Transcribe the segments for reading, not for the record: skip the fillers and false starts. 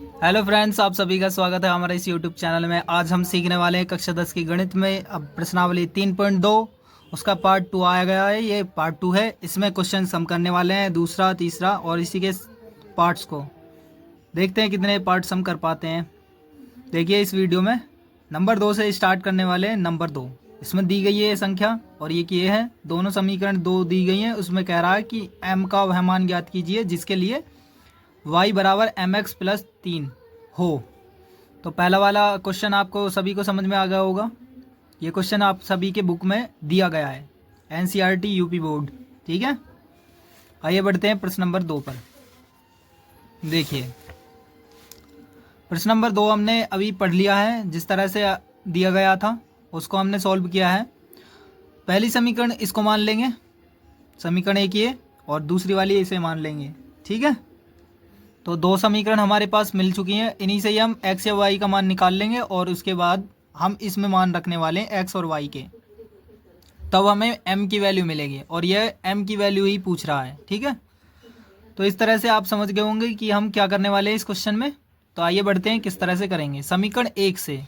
Hello friends, आप सभी का स्वागत है हमारे इस यूट्यूब चैनल में। आज हम सीखने वाले हैं कक्षा 10 की गणित में। अब प्रश्नावली 3.2 उसका पार्ट 2 आया गया है। ये पार्ट 2 है। इसमें क्वेश्चन हम करने वाले हैं दूसरा, तीसरा और इसी के पार्ट्स को। देखते हैं कितने पार्ट्स हम कर पाते हैं। देखिए इस वीडियो में नंबर 2 से स्टार्ट करने वाले हैं। नंबर 2 इसमें दी गई है संख्या और ये किए हैं दोनों समीकरण दो दी गई हैं। उसमें कह रहा है कि m का वह मान ज्ञात कीजिए जिसके लिए y बराबर mx प्लस 3 हो। तो पहला वाला क्वेश्चन आपको सभी को समझ में आ गया होगा। ये क्वेश्चन आप सभी के बुक में दिया गया है, NCERT यूपी बोर्ड। ठीक है, आइए बढ़ते हैं प्रश्न नंबर 2 पर। देखिए प्रश्न नंबर 2 हमने अभी पढ़ लिया है। जिस तरह से दिया गया था उसको हमने सॉल्व किया है। पहली समीकरण इसको मान लेंगे, समीकरण एक ये, और दूसरी वाली इसे मान लेंगे। ठीक है, तो दो समीकरण हमारे पास मिल चुकी हैं। इन्हीं से ही हम x या y का मान निकाल लेंगे और उसके बाद हम इसमें मान रखने वाले हैं x और y के, तब हमें m की वैल्यू मिलेगी और यह m की वैल्यू ही पूछ रहा है। ठीक है, तो इस तरह से आप समझ गए होंगे कि हम क्या करने वाले हैं इस क्वेश्चन में। तो आइए बढ़ते हैं किस तरह से करेंगे। समीकरण एक से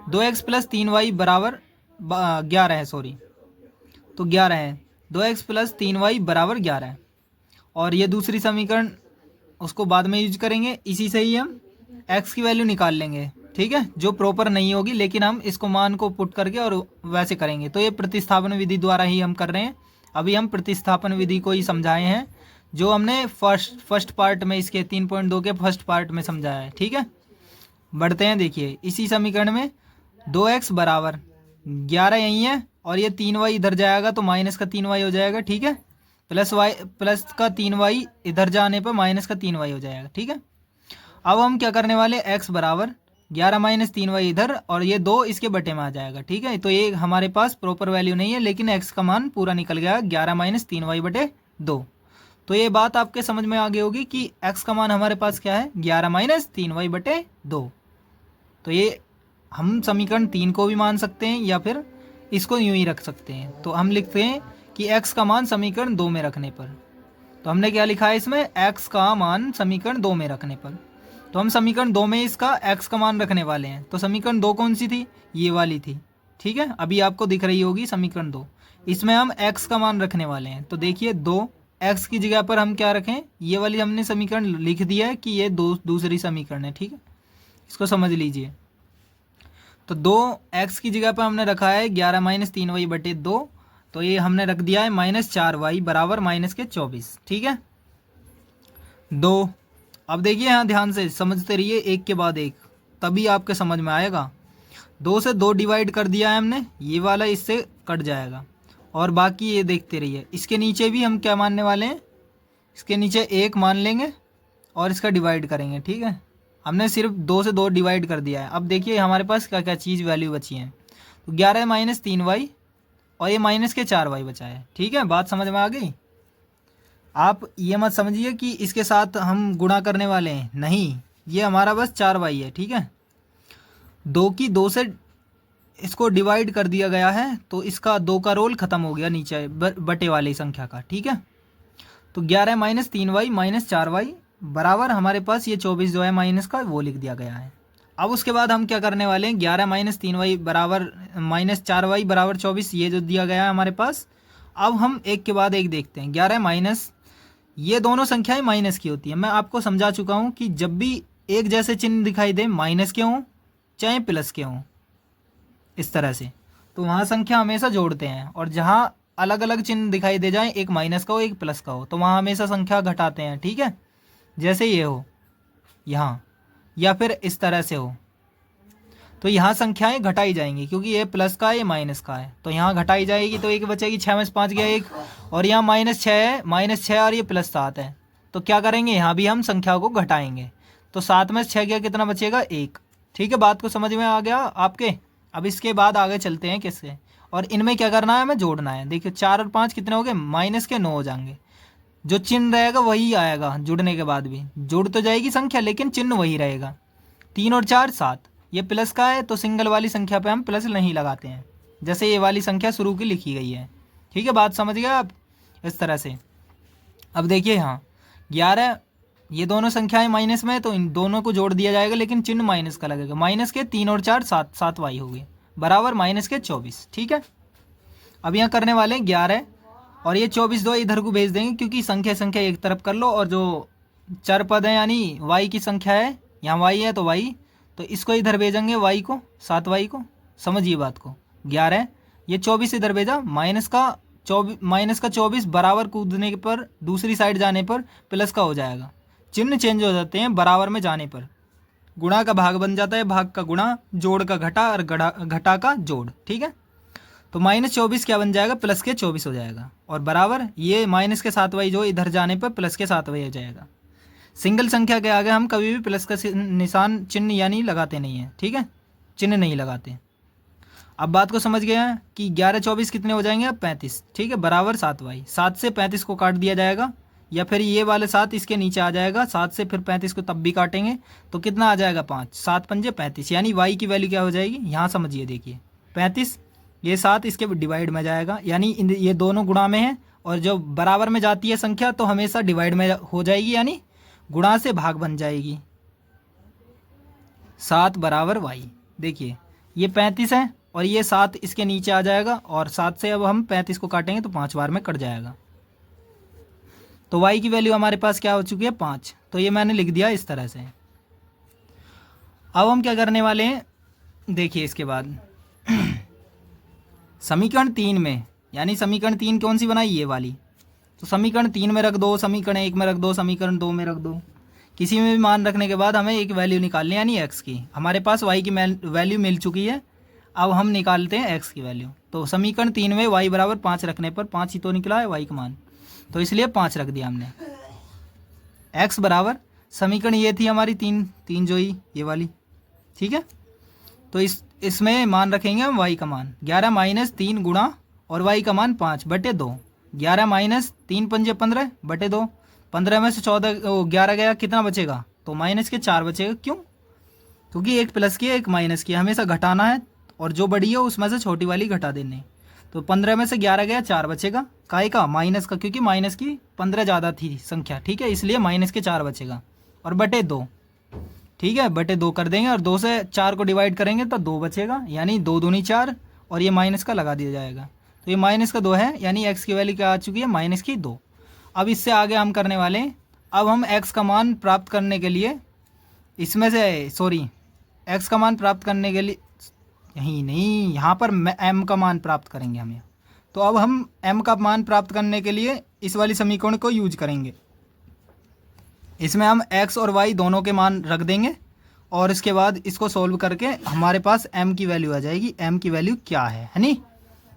2x प्लस 3y बराबर 11 है, सॉरी, तो 11 है। 2x प्लस 3y बराबर 11 है। और ये दूसरी समीकरण उसको बाद में यूज करेंगे। इसी से ही हम x की वैल्यू निकाल लेंगे। ठीक है, जो प्रॉपर नहीं होगी लेकिन हम इसको मान को पुट करके और वैसे करेंगे। तो ये प्रतिस्थापन विधि द्वारा ही हम कर रहे हैं। अभी हम प्रतिस्थापन विधि को ही समझाए हैं जो हमने फर्स्ट पार्ट में, इसके 3.2 के फर्स्ट पार्ट में समझाया है। ठीक है, बढ़ते हैं। देखिए इसी समीकरण में 2x बराबर 11 यही है और ये 3y इधर जाएगा तो माइनस का 3y हो जाएगा। ठीक है, प्लस का 3y इधर जाने पर माइनस का 3y हो जाएगा। ठीक है, अब हम क्या करने वाले, x बराबर 11 माइनस 3y इधर और ये 2 इसके बटे में आ जाएगा। ठीक है, तो ये हमारे पास प्रॉपर वैल्यू नहीं है लेकिन x का मान पूरा निकल गया 11 माइनस 3y बटे 2। तो ये बात आपके समझ में आ गई होगी कि x का मान हमारे पास क्या है, 11 माइनस 3y बटे 2। तो ये हम समीकरण 3 को भी मान सकते हैं या फिर इसको यूं ही रख सकते हैं। तो हम लिखते हैं कि x का मान समीकरण 2 में रखने पर, तो हमने क्या लिखा है इसमें, x का मान समीकरण 2 में रखने पर। तो हम समीकरण 2 में इसका x का मान रखने वाले हैं। तो समीकरण 2 कौन सी थी, ये वाली थी। ठीक है, अभी आपको दिख रही होगी समीकरण 2, इसमें हम x का मान रखने वाले हैं। तो देखिए 2 x की जगह पर हम क्या रखें, ये वाली हमने समीकरण लिख दिया है कि ये दूसरी समीकरण है। ठीक है, इसको समझ लीजिए। तो 2x की जगह पर हमने रखा है 11 माइनस 3y बटे 2, तो ये हमने रख दिया है माइनस 4y बराबर माइनस के 24। ठीक है, 2। अब देखिए यहाँ ध्यान से समझते रहिए एक के बाद एक, तभी आपके समझ में आएगा। 2 से 2 डिवाइड कर दिया है हमने, ये वाला इससे कट जाएगा और बाकी ये देखते रहिए। इसके नीचे भी हम क्या मानने वाले हैं, इसके नीचे 1 मान लेंगे और इसका डिवाइड करेंगे। ठीक है, हमने सिर्फ 2 से 2 डिवाइड कर दिया है। अब देखिए हमारे पास क्या क्या चीज़ वैल्यू बची है। तो 11 माइनस 3y और ये माइनस के 4y बचा है। ठीक है, बात समझ में आ गई। आप ये मत समझिए कि इसके साथ हम गुणा करने वाले हैं, नहीं, ये हमारा बस 4y है। ठीक है, 2 की 2 से इसको डिवाइड कर दिया गया है तो इसका 2 का रोल खत्म हो गया नीचे बटे वाली संख्या का। ठीक है, तो 11 माइनस 3y माइनस 4y बराबर हमारे पास ये 24 जो है माइनस का, वो लिख दिया गया है। अब उसके बाद हम क्या करने वाले हैं, 11 माइनस 3y बराबर माइनस 4y बराबर 24, ये जो दिया गया है हमारे पास। अब हम एक के बाद एक देखते हैं। 11 माइनस, ये दोनों संख्याएं माइनस की होती है। मैं आपको समझा चुका हूँ कि जब भी एक जैसे चिन्ह दिखाई दे, माइनस के हों चाहे प्लस के हों, इस तरह से, तो वहाँ संख्या हमेशा जोड़ते हैं। और जहाँ अलग अलग चिन्ह दिखाई दे जाए, एक माइनस का हो एक प्लस का हो, तो वहाँ हमेशा संख्या घटाते हैं। ठीक है, जैसे ये हो यहाँ, या फिर इस तरह से हो, तो यहाँ संख्याएं घटाई जाएंगी क्योंकि ये प्लस का है ये माइनस का है, तो यहाँ घटाई जाएगी। तो एक बचेगी, 6 में से 5 गया 1, और यहाँ माइनस 6 है, माइनस 6 और ये प्लस 7 है। तो क्या करेंगे, यहाँ भी हम संख्या को घटाएंगे। तो 7 में से 6 गया, कितना बचेगा, 1। ठीक है, बात को समझ में आ गया आपके। अब इसके बाद आगे चलते हैं किससे, और इनमें क्या करना है, हमें जोड़ना है। देखिए 4 और 5 कितने हो गए, माइनस के 9 हो जाएंगे। जो चिन्ह रहेगा वही आएगा, जुड़ने के बाद भी जुड़ तो जाएगी संख्या लेकिन चिन्ह वही रहेगा। 3 और 4 7, ये प्लस का है तो सिंगल वाली संख्या पे हम प्लस नहीं लगाते हैं, जैसे ये वाली संख्या शुरू की लिखी गई है। ठीक है, बात समझ गए आप, इस तरह से। अब देखिए यहाँ 11 ये दोनों संख्याएं माइनस में है तो इन दोनों को जोड़ दिया जाएगा, लेकिन चिन्ह माइनस का लगेगा। माइनस के 3 और 4 7, 7 वाई हो गए बराबर माइनस के 24। ठीक है, अब यहाँ करने वाले हैं 11 और ये 24 दो इधर को भेज देंगे, क्योंकि संख्या संख्या एक तरफ कर लो, और जो चर पद है यानी वाई की संख्या है, यहाँ वाई है तो वाई, तो इसको इधर भेजेंगे वाई को, 7 वाई को। समझिए बात को। 11 ये 24 इधर भेजा, माइनस का 24 बराबर कूदने पर दूसरी साइड जाने पर प्लस का हो जाएगा। चिन्ह चेंज हो जाते हैं बराबर में जाने पर। गुणा का भाग बन जाता है, भाग का गुणा, जोड़ का घटा और घटा का जोड़। ठीक है, तो -24 क्या बन जाएगा, प्लस के 24 हो जाएगा, और बराबर ये माइनस के 7 वाई जो इधर जाने पर प्लस के 7 वाई हो जाएगा। सिंगल संख्या के आगे हम कभी भी प्लस का निशान चिन्ह यानी लगाते नहीं हैं। ठीक है, चिन्ह नहीं लगाते। अब बात को समझ गया है कि 11 24 कितने हो जाएंगे, अब 35। ठीक है, बराबर 7 वाई। 7 से 35 को काट दिया जाएगा, या फिर ये वाले 7 इसके नीचे आ जाएगा। 7 से फिर 35 को तब भी काटेंगे तो कितना आ जाएगा, 5। 7 पंजे 35, यानी वाई की वैल्यू क्या हो जाएगी, यहाँ समझिए, देखिए 35, ये 7 इसके डिवाइड में जाएगा, यानी ये दोनों गुणा में है, और जो बराबर में जाती है संख्या तो हमेशा डिवाइड में हो जाएगी, यानी गुणा से भाग बन जाएगी। 7 बराबर वाई। देखिए ये 35 है और ये 7 इसके नीचे आ जाएगा, और 7 से अब हम 35 को काटेंगे तो 5 बार में कट जाएगा। तो y की वैल्यू हमारे पास क्या हो चुकी है, 5। तो ये मैंने लिख दिया इस तरह से। अब हम क्या करने वाले हैं, देखिए इसके बाद समीकरण 3 में, यानी समीकरण 3 कौन सी बनाई, ये वाली, तो समीकरण 3 में रख दो, समीकरण 1 में रख दो, समीकरण 2 में रख दो। किसी में भी मान रखने के बाद हमें एक वैल्यू निकालनी है, यानी x की। हमारे पास y की वैल्यू मिल चुकी है, अब हम निकालते हैं x की वैल्यू। तो समीकरण 3 में y बराबर 5 रखने पर 5 ही तो निकला है y का मान, तो इसलिए 5 रख दिया हमने। x बराबर, समीकरण ये थी हमारी 3 जो ही ये वाली। ठीक है, तो इसमें मान रखेंगे हम y का मान 11 माइनस 3 गुणा और y का मान 5 बटे 2। 11 माइनस 3 पंजे 15 बटे 2। 15 में से 11 गया, कितना बचेगा, तो माइनस के 4 बचेगा। क्यों, क्योंकि एक प्लस की एक माइनस की, हमेशा घटाना है, और जो बड़ी है उसमें से छोटी वाली घटा देनी। तो 15 में से 11 गया, 4 बचेगा, काहे का, माइनस का, क्योंकि माइनस की 15 ज़्यादा थी संख्या। ठीक है, इसलिए माइनस के 4 बचेगा, और बटे 2। ठीक है, बटे 2 कर देंगे, और 2 से 4 को डिवाइड करेंगे तो 2 बचेगा, यानी 2 दूनी 4, और ये माइनस का लगा दिया जाएगा। तो ये माइनस का 2 है, यानी x की वैल्यू क्या आ चुकी है, माइनस की 2। अब इससे आगे हम करने वाले हैं, अब हम x का मान प्राप्त करने के लिए इसमें से x का मान प्राप्त करने के लिए, यहीं नहीं, यहाँ पर m का मान प्राप्त करेंगे हमें। तो अब हम m का मान प्राप्त करने के लिए इस वाली समीकरण को यूज करेंगे। इसमें हम x और y दोनों के मान रख देंगे, और इसके बाद इसको सोल्व करके हमारे पास m की वैल्यू आ जाएगी। m की वैल्यू क्या है नहीं।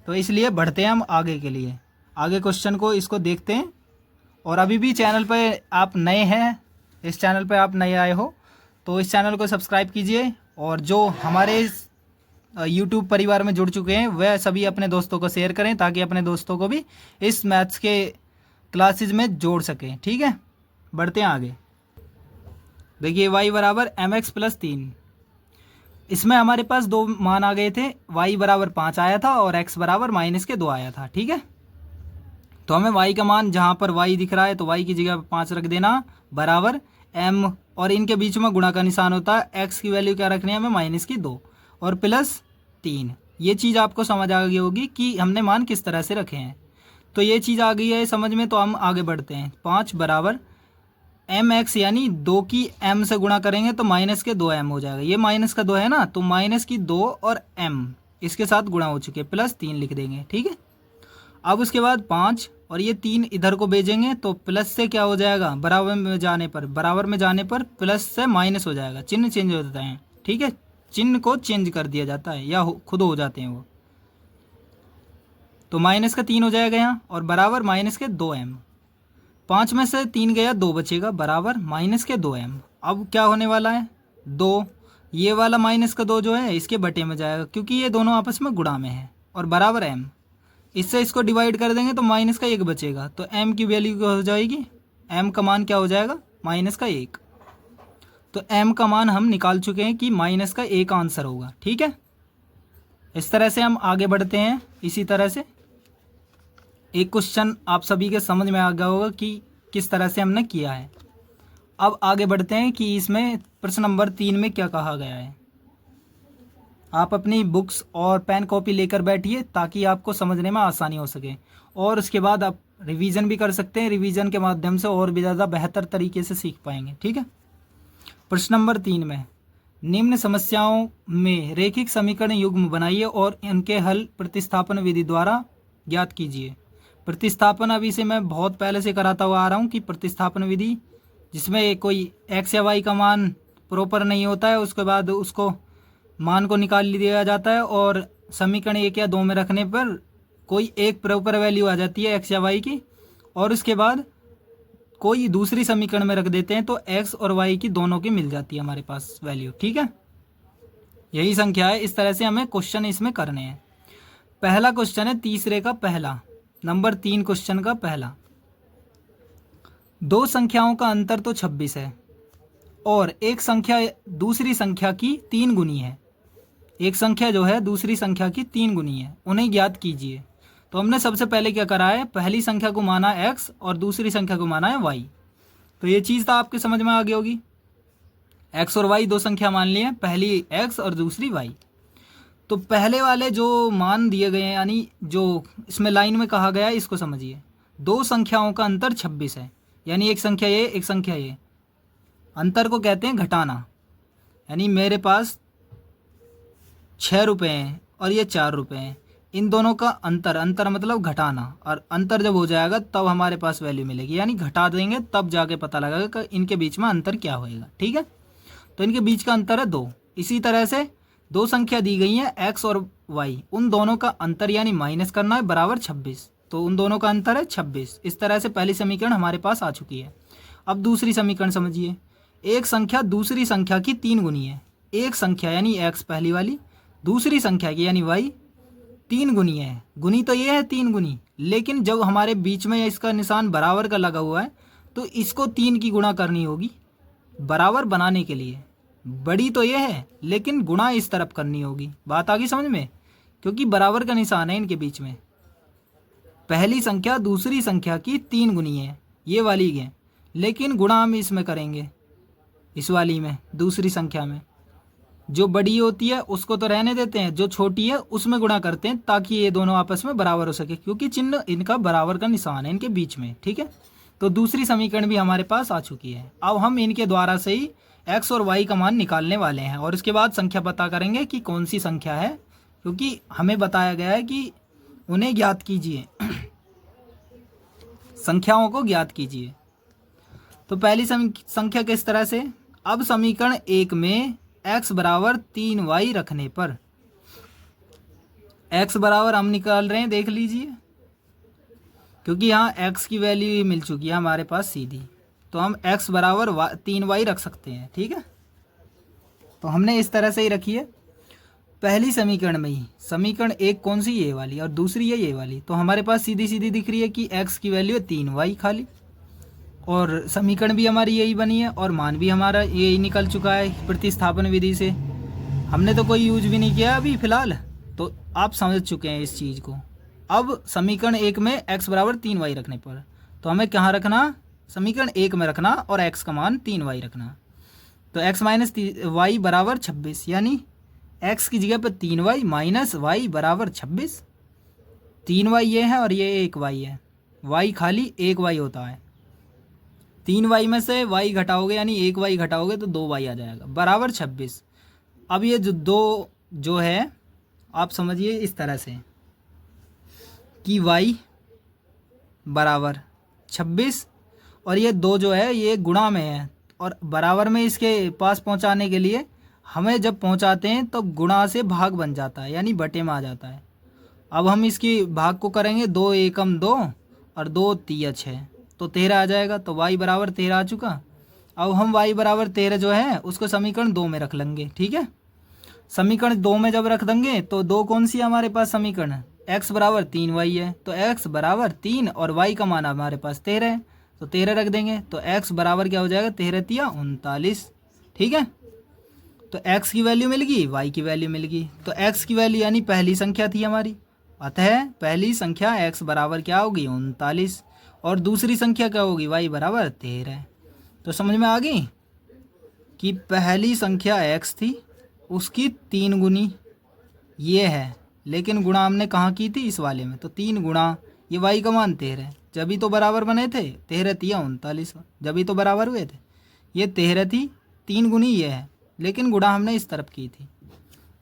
तो इसलिए बढ़ते हैं हम आगे के लिए, आगे क्वेश्चन को इसको देखते हैं। और अभी भी चैनल पे आप नए हैं, इस चैनल पे आप नए आए हो तो इस चैनल को सब्सक्राइब कीजिए, और जो हमारे यूट्यूब परिवार में जुड़ चुके हैं वह सभी अपने दोस्तों को शेयर करें, ताकि अपने दोस्तों को भी इस मैथ्स के क्लासेस में जोड़ सकें। ठीक है, बढ़ते हैं आगे। देखिए y बराबर mx प्लस 3, इसमें हमारे पास 2 मान आ गए थे, y बराबर 5 आया था और x बराबर माइनस के 2 आया था। ठीक है, तो हमें y का मान, जहाँ पर y दिख रहा है तो y की जगह पर 5 रख देना, बराबर m, और इनके बीच में गुणा का निशान होता है। x की वैल्यू क्या रखनी है हमें, माइनस की 2 और प्लस 3। ये चीज़ आपको समझ आ गई होगी कि हमने मान किस तरह से रखे हैं। तो ये चीज़ आ गई है समझ में, तो हम आगे बढ़ते हैं। 5 बराबर mx, यानी 2 की m से गुणा करेंगे तो माइनस के 2m हो जाएगा। ये माइनस का 2 है ना, तो माइनस की 2 और m इसके साथ गुणा हो चुके, प्लस 3 लिख देंगे। ठीक है, अब उसके बाद 5 और ये 3 इधर को भेजेंगे तो प्लस से क्या हो जाएगा, बराबर में जाने पर प्लस से माइनस हो जाएगा। चिन्ह चेंज हो जाता है। ठीक है, चिन्ह को चेंज कर दिया जाता है, या खुद हो जाते हैं वो। तो माइनस का 3 हो जाएगा यहाँ, और बराबर माइनस के 2m। 5 में से 3 गया, 2 बचेगा, बराबर माइनस के 2m। अब क्या होने वाला है, 2, ये वाला माइनस का 2 जो है इसके बटे में जाएगा, क्योंकि ये दोनों आपस में गुणा में है, और बराबर m। इससे इसको डिवाइड कर देंगे तो माइनस का 1 बचेगा, तो m की वैल्यू क्या हो जाएगी, m का मान क्या हो जाएगा, माइनस का 1। तो m का मान हम निकाल चुके हैं कि माइनस का 1 आंसर होगा। ठीक है, इस तरह से हम आगे बढ़ते हैं। इसी तरह से एक क्वेश्चन आप सभी के समझ में आ गया होगा कि किस तरह से हमने किया है। अब आगे बढ़ते हैं कि इसमें प्रश्न नंबर 3 में क्या कहा गया है। आप अपनी बुक्स और पेन कॉपी लेकर बैठिए ताकि आपको समझने में आसानी हो सके, और उसके बाद आप रिवीजन भी कर सकते हैं। रिवीजन के माध्यम से और भी ज़्यादा बेहतर तरीके से सीख पाएंगे। ठीक है। प्रश्न नंबर 3 में निम्न समस्याओं में रेखिक समीकरण युग्म बनाइए और इनके हल प्रतिस्थापन विधि द्वारा ज्ञात कीजिए। प्रतिस्थापन अभी से मैं बहुत पहले से कराता हुआ आ रहा हूँ कि प्रतिस्थापन विधि जिसमें कोई एक्स या वाई का मान प्रॉपर नहीं होता है, उसके बाद उसको मान को निकाल दिया जाता है और समीकरण 1 या 2 में रखने पर कोई एक प्रॉपर वैल्यू आ जाती है एक्स या वाई की, और उसके बाद कोई दूसरी समीकरण में रख देते हैं तो एक्स और वाई की दोनों की मिल जाती है हमारे पास वैल्यू। ठीक है, यही संख्या है। इस तरह से हमें क्वेश्चन इसमें करने हैं। पहला क्वेश्चन है तीसरे का पहला, नंबर 3 क्वेश्चन का पहला। दो संख्याओं का अंतर तो 26 है और एक संख्या दूसरी संख्या की 3 गुनी है। एक संख्या जो है दूसरी संख्या की 3 गुनी है, उन्हें ज्ञात कीजिए। तो हमने सबसे पहले क्या करा है, पहली संख्या को माना x और दूसरी संख्या को माना है y। तो ये चीज़ तो आपके समझ में आ गई होगी। x और y दो संख्या मान ली है, पहली x और दूसरी y। तो पहले वाले जो मान दिए गए हैं, यानी जो इसमें लाइन में कहा गया है, इसको समझिए। दो संख्याओं का अंतर 26 है, यानी एक संख्या ये एक संख्या ये, अंतर को कहते हैं घटाना। यानी मेरे पास 6 रुपये हैं और ये 4 रुपये हैं, इन दोनों का अंतर, अंतर मतलब घटाना, और अंतर जब हो जाएगा तब हमारे पास वैल्यू मिलेगी, यानी घटा देंगे तब जाके पता लगेगा कि इनके बीच में अंतर क्या होएगा। ठीक है, तो इनके बीच का अंतर है 2। इसी तरह से दो संख्या दी गई है x और y, उन दोनों का अंतर यानी माइनस करना है बराबर 26, तो उन दोनों का अंतर है 26। इस तरह से पहली समीकरण हमारे पास आ चुकी है। अब दूसरी समीकरण समझिए। एक संख्या दूसरी संख्या की 3 गुनी है। एक संख्या यानी x पहली वाली, दूसरी संख्या की यानी y 3 गुनी है। गुनी तो ये है 3 गुनी, लेकिन जब हमारे बीच में इसका निशान बराबर का लगा हुआ है तो इसको 3 की गुणा करनी होगी बराबर बनाने के लिए। बड़ी तो ये है लेकिन गुणा इस तरफ करनी होगी। बात आ गई समझ में, क्योंकि बराबर का निशान है इनके बीच में। पहली संख्या दूसरी संख्या की 3 गुनी है, ये वाली है, लेकिन गुणा हम इसमें करेंगे, इस वाली में, दूसरी संख्या में। जो बड़ी होती है उसको तो रहने देते हैं, जो छोटी है उसमें गुणा करते हैं ताकि ये दोनों आपस में बराबर हो सके, क्योंकि चिन्ह इनका बराबर का निशान है इनके बीच में। ठीक है, तो दूसरी समीकरण भी हमारे पास आ चुकी है। अब हम इनके द्वारा से ही x और y का मान निकालने वाले हैं, और उसके बाद संख्या पता करेंगे कि कौन सी संख्या है, क्योंकि हमें बताया गया है कि उन्हें ज्ञात कीजिए, संख्याओं को ज्ञात कीजिए। तो पहली संख्या किस तरह से, अब समीकरण 1 में x बराबर 3y रखने पर, x बराबर हम निकाल रहे हैं, देख लीजिए, क्योंकि यहाँ x की वैल्यू मिल चुकी है हमारे पास सीधी, तो हम x बराबर 3y रख सकते हैं। ठीक है, तो हमने इस तरह से ही रखी है। पहली समीकरण में ही समीकरण 1 कौन सी, ये वाली, और दूसरी है ये वाली, तो हमारे पास सीधी सीधी दिख रही है कि x की वैल्यू है 3y खाली, और समीकरण भी हमारी यही बनी है और मान भी हमारा यही निकल चुका है प्रतिस्थापन विधि से। हमने तो कोई यूज भी नहीं किया अभी फ़िलहाल, तो आप समझ चुके हैं इस चीज़ को। अब समीकरण 1 में x बराबर 3y रखने पर, तो हमें कहाँ रखना, समीकरण 1 में रखना और x का मान 3y रखना। तो x माइनस y बराबर 26, यानी x की जगह पर 3y माइनस y बराबर 26। 3y ये है और ये 1y है, y खाली 1y होता है। 3y में से y घटाओगे यानी 1y घटाओगे तो 2y आ जाएगा बराबर 26। अब ये जो दो जो है आप समझिए इस तरह से कि y बराबर 26 और ये 2 जो है ये गुणा में है, और बराबर में इसके पास पहुंचाने के लिए हमें जब पहुंचाते हैं तो गुणा से भाग बन जाता है, यानी बटे में आ जाता है। अब हम इसकी भाग को करेंगे, 2 एकम 2 और 2 तिया 6, तो 13 आ जाएगा। तो y बराबर 13 आ चुका। अब हम y बराबर 13 जो है उसको समीकरण 2 में रख लेंगे। ठीक है, समीकरण 2 में जब रख देंगे तो 2 कौन सी है हमारे पास समीकरण, x बराबर 3y है, तो x बराबर 3 और y का मान हमारे पास 13 है, तो 13 रख देंगे, तो x बराबर क्या हो जाएगा, 13 तिया 39। ठीक है, तो x की वैल्यू मिल गई, y की वैल्यू मिल गई। तो x की वैल्यू यानी पहली संख्या थी हमारी, अतः पहली संख्या x बराबर क्या होगी 39, और दूसरी संख्या क्या होगी y बराबर 13। तो समझ में आ गई कि पहली संख्या x थी, उसकी 3 गुनी ये है, लेकिन गुणा हमने कहाँ की थी, इस वाले में। तो 3 गुणा ये y का मान 13, जब ही तो बराबर बने थे, 13 तिया 39, जब ही तो बराबर हुए थे। ये 13 थी, 3 गुनी ये है, लेकिन गुणा हमने इस तरफ की थी।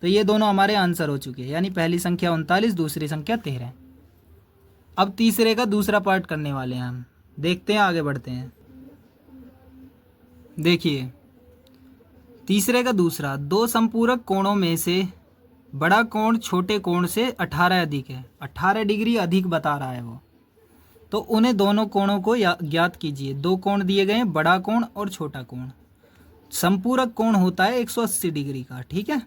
तो ये दोनों हमारे आंसर हो चुके हैं, यानी पहली संख्या 39, दूसरी संख्या 13। अब तीसरे का दूसरा पार्ट करने वाले हैं हम, देखते हैं, आगे बढ़ते हैं। देखिए तीसरे का दूसरा, दो संपूरक कोणों में से बड़ा कोण छोटे कोण से 18 अधिक है, 18 डिग्री अधिक बता रहा है वो। तो उन्हें दोनों कोणों को ज्ञात कीजिए। दो कोण दिए गए हैं, बड़ा कोण और छोटा कोण। संपूरक कोण होता है 180 डिग्री का, ठीक है।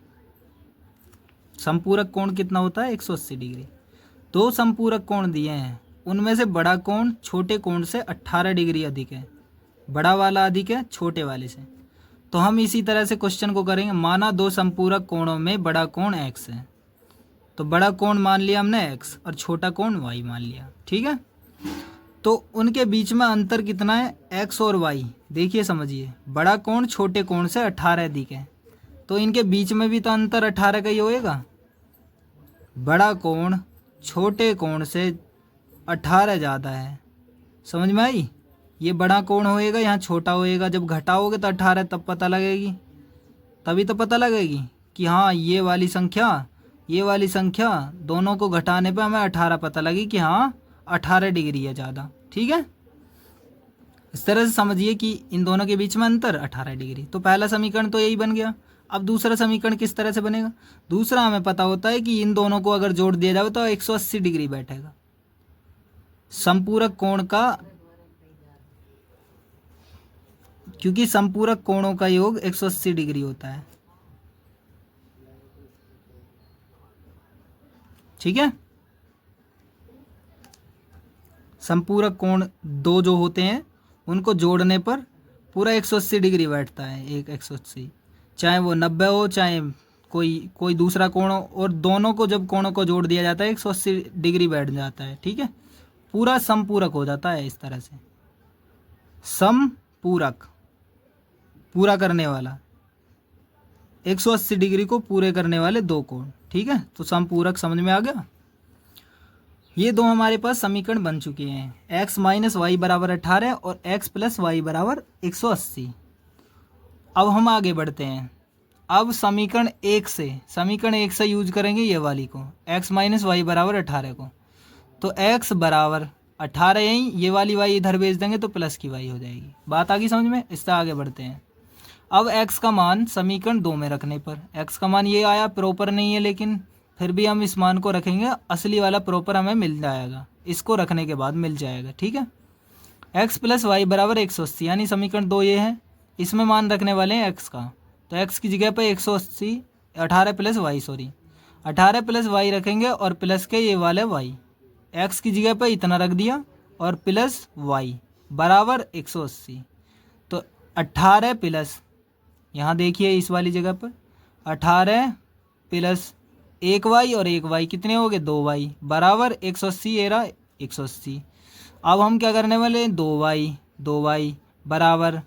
संपूरक कोण कितना होता है, 180 डिग्री। दो संपूरक कोण दिए हैं, उनमें से बड़ा कोण छोटे कोण से 18 डिग्री अधिक है, बड़ा वाला अधिक है छोटे वाले से। तो हम इसी तरह से क्वेश्चन को करेंगे। माना दो संपूरक कोणों में बड़ा कोण x है, तो बड़ा कोण मान लिया हमने x और छोटा कोण y मान लिया, ठीक है। तो उनके बीच में अंतर कितना है, x और y। देखिए समझिए, बड़ा कोण छोटे कोण से 18 अधिक है, तो इनके बीच में भी तो अंतर 18 का ही होएगा। बड़ा कोण छोटे कोण से 18 ज़्यादा है, समझ में आई। ये बड़ा कोण होएगा, यहाँ छोटा होएगा। जब घटाओगे तो 18 तब पता लगेगी, तभी तो पता लगेगी कि हाँ ये वाली संख्या दोनों को घटाने पे हमें 18 पता लगी कि हाँ 18 डिग्री है ज़्यादा, ठीक है। इस तरह से समझिए कि इन दोनों के बीच में अंतर 18 डिग्री। तो पहला समीकरण तो यही बन गया। अब दूसरा समीकरण किस तरह से बनेगा। दूसरा हमें पता होता है कि इन दोनों को अगर जोड़ दिया जाए तो 180 डिग्री बैठेगा। संपूरक कोण का, क्योंकि संपूरक कोणों का योग 180 डिग्री होता है, ठीक है। संपूरक कोण दो जो होते हैं उनको जोड़ने पर पूरा 180 डिग्री बैठता है, एक 180, चाहे वो 90 हो चाहे कोई दूसरा कोण हो, और दोनों को जब कोणों को जोड़ दिया जाता है 180 डिग्री बैठ जाता है, ठीक है। पूरा संपूरक हो जाता है इस तरह से। संपूरक पूरा करने वाला, 180 डिग्री को पूरे करने वाले दो कोण, ठीक है। तो संपूरक समझ में आ गया। ये दो हमारे पास समीकरण बन चुके हैं, x माइनस वाई बराबर 18 और x प्लस वाई बराबर 180। अब हम आगे बढ़ते हैं। अब समीकरण एक से यूज करेंगे ये वाली को, x माइनस वाई बराबर 18 को। तो x बराबर 18 यहीं, ये वाली y इधर भेज देंगे तो प्लस की y हो जाएगी। बात आ गई समझ में। इससे आगे बढ़ते हैं। अब x का मान समीकरण 2 में रखने पर, x का मान ये आया, प्रॉपर नहीं है लेकिन फिर भी हम इस मान को रखेंगे, असली वाला प्रॉपर हमें मिल जाएगा, इसको रखने के बाद मिल जाएगा, ठीक है। x प्लस वाई बराबर 180, यानी समीकरण 2 ये है, इसमें मान रखने वाले हैं x का। तो x की जगह पर 180, 18 प्लस वाई, 18 प्लस वाई रखेंगे और प्लस के ये वाले y, x की जगह पर इतना रख दिया और प्लस y बराबर 180। तो 18 प्लस, यहाँ देखिए इस वाली जगह पर 18 प्लस 1y और 1y कितने हो गए, 2y बराबर 180। ये रहा 180। अब हम क्या करने वाले हैं, 2y बराबर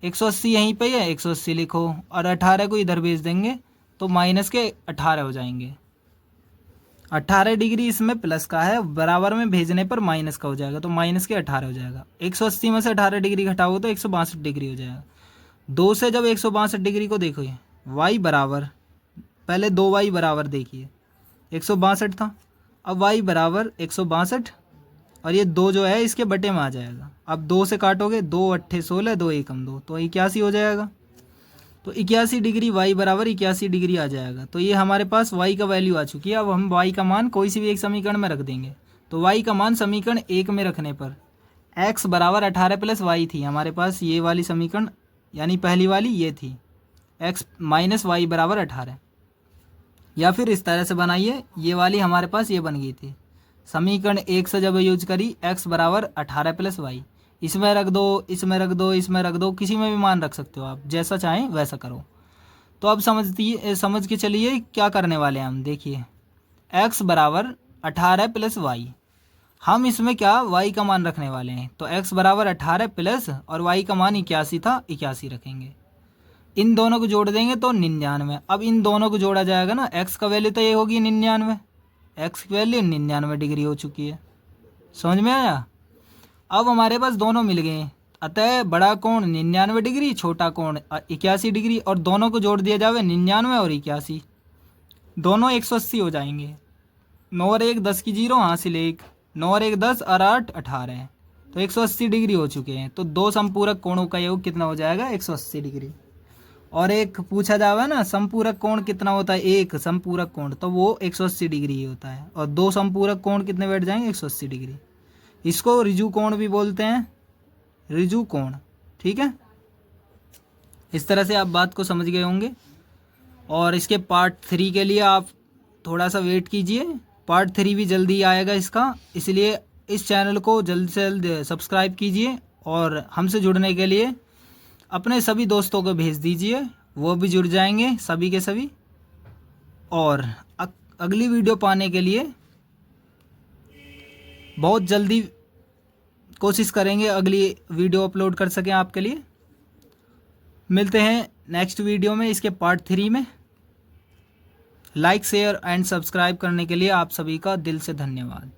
180, यहीं पे है 180 लिखो और 18 को इधर भेज देंगे तो माइनस के 18 हो जाएंगे। 18 डिग्री इसमें प्लस का है, बराबर में भेजने पर माइनस का हो जाएगा, तो माइनस के 18 हो जाएगा। 180 में से 18 डिग्री घटाओ तो 162 डिग्री हो जाएगा। 2 से जब 162 डिग्री को देखो, y बराबर, पहले 2y बराबर देखिए 162 था, अब y बराबर 162 और ये 2 जो है इसके बटे में आ जाएगा। अब 2 से काटोगे, 2 अट्ठे 16, 2 एकम 2, तो 81 हो जाएगा। तो 81 डिग्री y बराबर 81 डिग्री आ जाएगा। तो ये हमारे पास y का वैल्यू आ चुकी है। अब हम y का मान कोई सी भी एक समीकरण में रख देंगे। तो y का मान समीकरण 1 में रखने पर x बराबर 18 प्लस y थी हमारे पास, ये वाली समीकरण यानी पहली वाली ये थी, x माइनस वाई बराबर 18। या फिर इस तरह से बनाइए, ये वाली हमारे पास ये बन गई थी। समीकरण 1 से जब यूज करी x बराबर 18 प्लस वाई, इसमें रख दो, इसमें रख दो, इसमें रख दो, किसी में भी मान रख सकते हो आप, जैसा चाहें वैसा करो। तो अब समझ के चलिए क्या करने वाले हैं हम। देखिए x बराबर 18 प्लस वाई, हम इसमें क्या y का मान रखने वाले हैं, तो x बराबर 18 प्लस और y का मान 81 था, 81 रखेंगे। इन दोनों को जोड़ देंगे तो 99। अब इन दोनों को जोड़ा जाएगा ना, x का वैल्यू तो ये होगी 99, x की वैल्यू 99 डिग्री हो चुकी है। समझ में आया? अब हमारे पास दोनों मिल गए, अतः बड़ा कोण 99 डिग्री, छोटा कोण 81 डिग्री, और दोनों को जोड़ दिया जावे 99 और 81, दोनों 180 हो जाएंगे। 9 और 1 10 की 0, हासिल 1, 9 और 1 10 और 8 18, तो 180 डिग्री हो चुके हैं। तो दो समपूरक कोणों का योग कितना हो जाएगा? 180 डिग्री। और एक पूछा जावा ना समपूरक कोण कितना होता है, एक समपूरक कोण, तो वो 180 डिग्री ही होता है। और दो समपूरक कोण कितने बैठ जाएंगे? 180 डिग्री। इसको ऋजु कोण भी बोलते हैं, ऋजु कोण। ठीक है, इस तरह से आप बात को समझ गए होंगे। और इसके पार्ट 3 के लिए आप थोड़ा सा वेट कीजिए, पार्ट 3 भी जल्दी आएगा इसका, इसलिए इस चैनल को जल्द से जल्द सब्सक्राइब कीजिए। और हमसे जुड़ने के लिए अपने सभी दोस्तों को भेज दीजिए, वो भी जुड़ जाएंगे सभी के सभी। और अगली वीडियो पाने के लिए बहुत जल्दी कोशिश करेंगे अगली वीडियो अपलोड कर सकें आपके लिए। मिलते हैं नेक्स्ट वीडियो में, इसके पार्ट 3 में। लाइक शेयर एंड सब्सक्राइब करने के लिए आप सभी का दिल से धन्यवाद।